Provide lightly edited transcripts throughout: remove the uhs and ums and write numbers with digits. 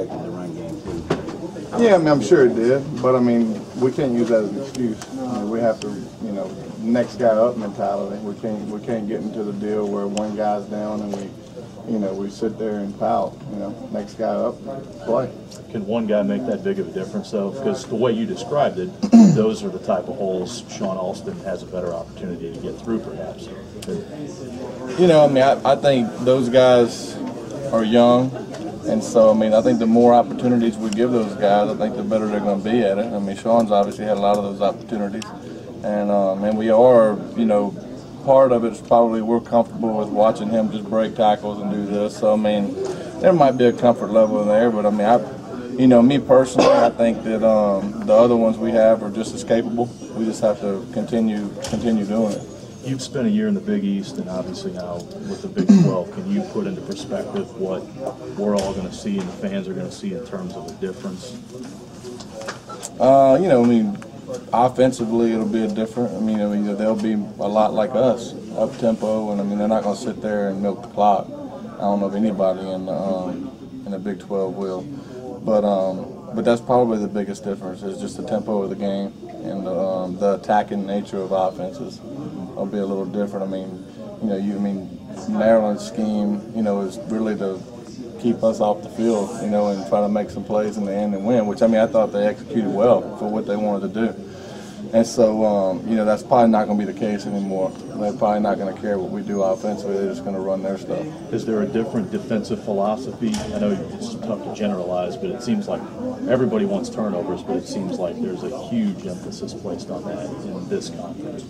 affected the run game too. Yeah, I mean, I'm sure it did, but I mean, we can't use that as an excuse. I mean, we have to, you know, next guy up mentality. We can't get into the deal where one guy's down and we sit there and pout. You know, next guy up, play. Can one guy make that big of a difference, though? Because the way you described it, those are the type of holes Sean Alston has a better opportunity to get through, perhaps. You know, I mean, I think those guys are young, and so, I mean, I think the more opportunities we give those guys, I think the better they're going to be at it. I mean, Sean's obviously had a lot of those opportunities, and we are, you know, part of it is probably we're comfortable with watching him just break tackles and do this. So, I mean, there might be a comfort level in there, but I mean, you know, me personally, I think that the other ones we have are just as capable. We just have to continue doing it. You've spent a year in the Big East, and obviously now with the Big 12. Can you put into perspective what we're all going to see and the fans are going to see in terms of a difference? You know, I mean, offensively it'll be different. I mean, they'll be a lot like us, up tempo, and I mean they're not going to sit there and milk the clock. I don't know if anybody in the Big 12 will, but that's probably the biggest difference is just the tempo of the game and the attacking nature of offenses. Will be a little different. I mean, you know, Maryland's scheme, you know, is really to keep us off the field, you know, and try to make some plays in the end and win. Which I mean, I thought they executed well for what they wanted to do. And so, you know, that's probably not going to be the case anymore. They're probably not going to care what we do offensively. They're just going to run their stuff. Is there a different defensive philosophy? I know it's tough to generalize, but it seems like everybody wants turnovers, but it seems like there's a huge emphasis placed on that in this conference.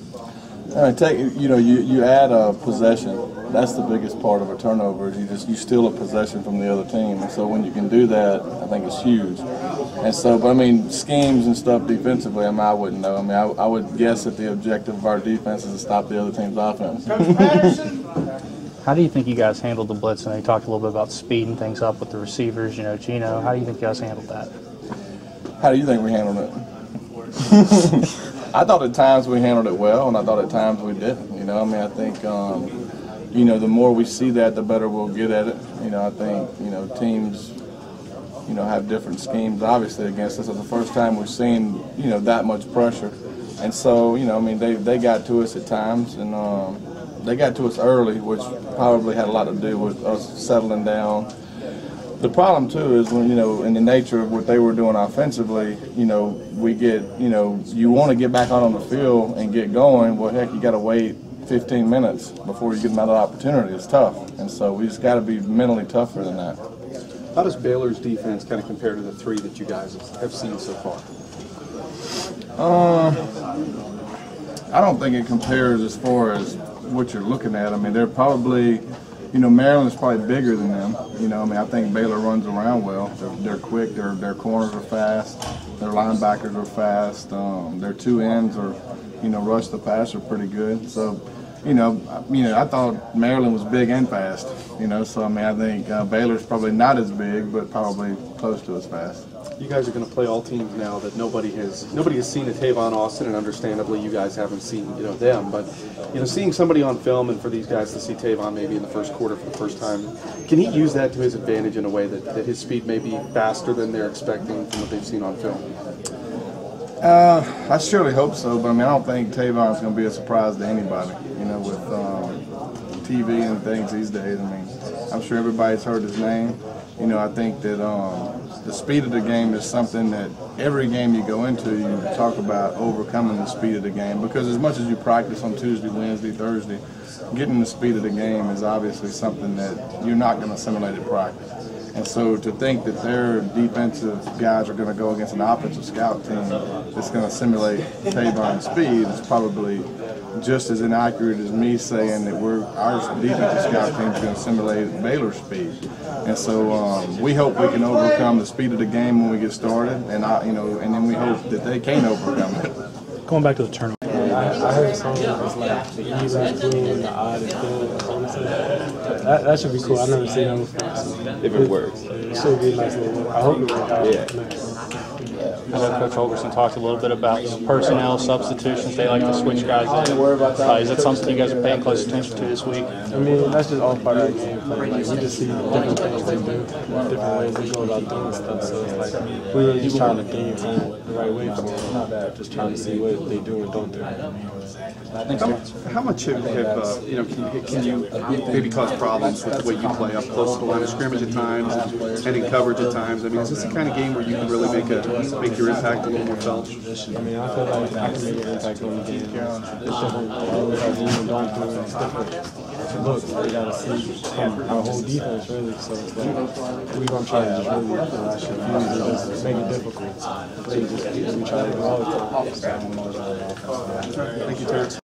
You add a possession. That's the biggest part of a turnover. You steal a possession from the other team, and so when you can do that, I think it's huge. And so, but I mean, schemes and stuff defensively, I mean, I wouldn't know. I mean, I would guess that the objective of our defense is to stop the other team's offense. How do you think you guys handled the blitz? And you talked a little bit about speeding things up with the receivers. You know, Gino. How do you think you guys handled that? How do you think we handled it? I thought at times we handled it well, and I thought at times we didn't. You know, I mean, I think, you know, the more we see that, the better we'll get at it. You know, I think, you know, teams, you know, have different schemes, obviously, against us. It's the first time we've seen, you know, that much pressure. And so, you know, I mean, they got to us at times, and they got to us early, which probably had a lot to do with us settling down. The problem, too, is when, you know, in the nature of what they were doing offensively, you know, we get, you know, you want to get back on the field and get going. Well, heck, you got to wait 15 minutes before you get another opportunity. It's tough. And so we just got to be mentally tougher than that. How does Baylor's defense kind of compare to the three that you guys have seen so far? I don't think it compares as far as what you're looking at. I mean, they're probably, you know, Maryland's probably bigger than them. You know, I mean, I think Baylor runs around well. They're quick. Their corners are fast. Their linebackers are fast. Their two ends are, you know, rush the pass are pretty good. So, you know, I thought Maryland was big and fast. You know, so I mean, I think Baylor's probably not as big, but probably close to as fast. You guys are going to play all teams now that nobody has seen a Tavon Austin, and understandably, you guys haven't seen, you know, them. But, you know, seeing somebody on film, and for these guys to see Tavon maybe in the first quarter for the first time, can he use that to his advantage in a way that his speed may be faster than they're expecting from what they've seen on film? I surely hope so, but I mean, I don't think Tavon's going to be a surprise to anybody. You know, with TV and things these days. I mean, I'm sure everybody's heard his name. You know, I think that the speed of the game is something that every game you go into, you talk about overcoming the speed of the game, because as much as you practice on Tuesday, Wednesday, Thursday, getting the speed of the game is obviously something that you're not going to simulate at practice. And so to think that their defensive guys are going to go against an offensive scout team that's going to simulate Tavon's speed is probably just as inaccurate as me saying that our defensive scout team is going to simulate Baylor's speed. And so we hope we can overcome the speed of the game when we get started, and and then we hope that they can overcome it. Going back to the turnover. I heard something that's like the even, clean, and the odd is good or something. That should be cool. I've never seen that before. If it works. It should be a nice little. I hope it works out. Yeah. Nice. I know Coach Holgerson talked a little bit about personnel substitutions. They like to switch guys in. Is that something you guys are paying close attention to this week? I mean, that's just all part of our game plan. Like, we just see different things they do, different ways they go about doing stuff. So it's like we're really just trying to game plan the right way for them, not just trying to see what they do or don't do. How much have can you maybe cause problems with the way you play up close to the line of scrimmage at times and in coverage at times? I mean, is this the kind of game where you can really make your impact a little more felt? I mean, I feel like I can make an impact on the game. It's different. What we even don't do, it's different. Look, we gotta see our whole defense really. So it's like we're gonna try to just really confuse and just make it difficult. We try to do all the time. Thank you, Terence.